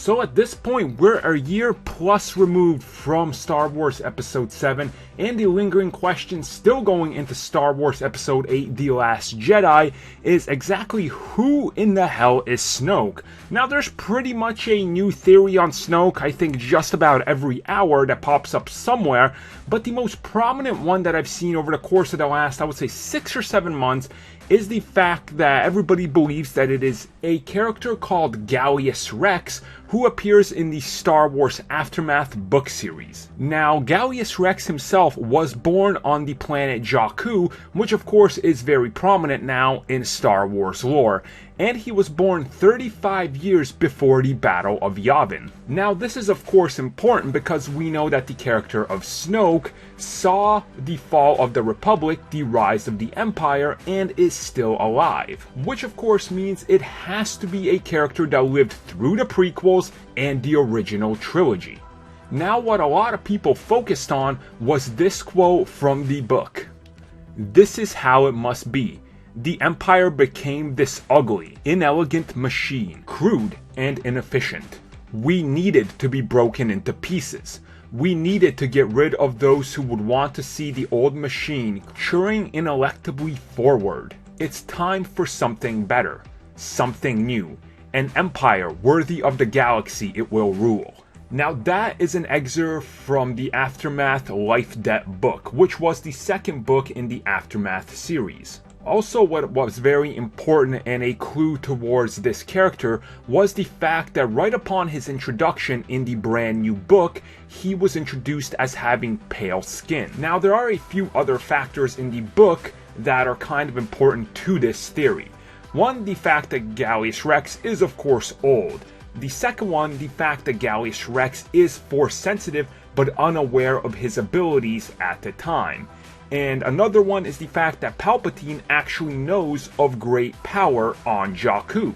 So at this point, we're a year plus removed from Star Wars Episode 7, and the lingering question still going into Star Wars Episode 8, The Last Jedi, is exactly who in the hell is Snoke? Now, there's pretty much a new theory on Snoke, I think just about every hour that pops up somewhere, but the most prominent one that I've seen over the course of the last, I would say, 6 or 7 months is the fact that everybody believes that it is a character called Gallius Rex who appears in the Star Wars Aftermath book series. Now, Gallius Rex himself was born on the planet Jakku, which of course is very prominent now in Star Wars lore, and he was born 35 years before the Battle of Yavin. Now, this is of course important because we know that the character of Snoke saw the fall of the Republic, the rise of the Empire, and is still alive. Which of course means it has to be a character that lived through the prequels and the original trilogy. Now, what a lot of people focused on was this quote from the book. "This is how it must be. The Empire became this ugly, inelegant machine, crude and inefficient. We needed to be broken into pieces. We needed to get rid of those who would want to see the old machine churning ineluctably forward. It's time for something better, something new, an empire worthy of the galaxy it will rule." Now, that is an excerpt from the Aftermath Life Debt book, which was the second book in the Aftermath series. Also, what was very important and a clue towards this character was the fact that right upon his introduction in the brand new book, he was introduced as having pale skin. Now, there are a few other factors in the book that are kind of important to this theory. One, the fact that Gallius Rex is of course old. The second one, the fact that Gallius Rex is force sensitive but unaware of his abilities at the time. And another one is the fact that Palpatine actually knows of great power on Jakku,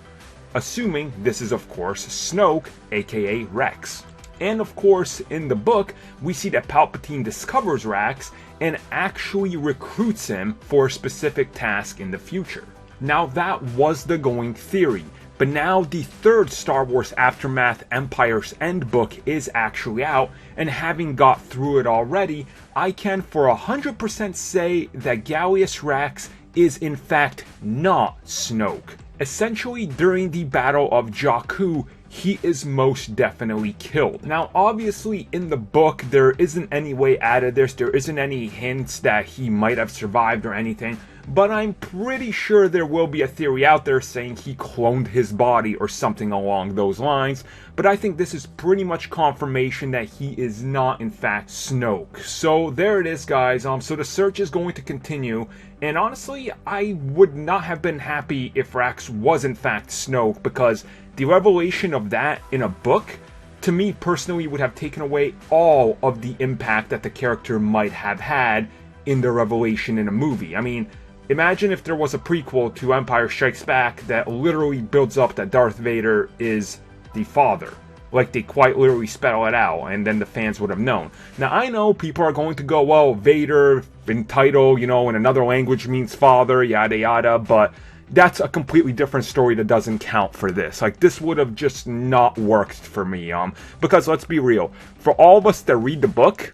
assuming this is of course Snoke, aka Rex. And of course, in the book, we see that Palpatine discovers Rex and actually recruits him for a specific task in the future. Now, that was the going theory, but now the third Star Wars Aftermath Empire's End book is actually out, and having got through it already, I can for 100% say that Gallius Rex is in fact not Snoke. Essentially, during the Battle of Jakku, he is most definitely killed. Now, obviously, in the book, there isn't any way out of this, there isn't any hints that he might have survived or anything, but I'm pretty sure there will be a theory out there saying he cloned his body or something along those lines, but I think this is pretty much confirmation that he is not in fact Snoke. So there it is, guys. So the search is going to continue, and honestly, I would not have been happy if Rex was in fact Snoke, because the revelation of that in a book, to me personally, would have taken away all of the impact that the character might have had in the revelation in a movie. I mean, imagine if there was a prequel to Empire Strikes Back that literally builds up that Darth Vader is the father. Like, they quite literally spell it out, and then the fans would have known. Now, I know people are going to go, well, Vader in title, in another language means father, yada yada, but that's a completely different story that doesn't count for this. Like, this would have just not worked for me, because let's be real, for all of us that read the book,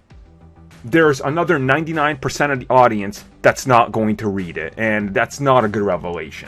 there's another 99% of the audience that's not going to read it, and that's not a good revelation.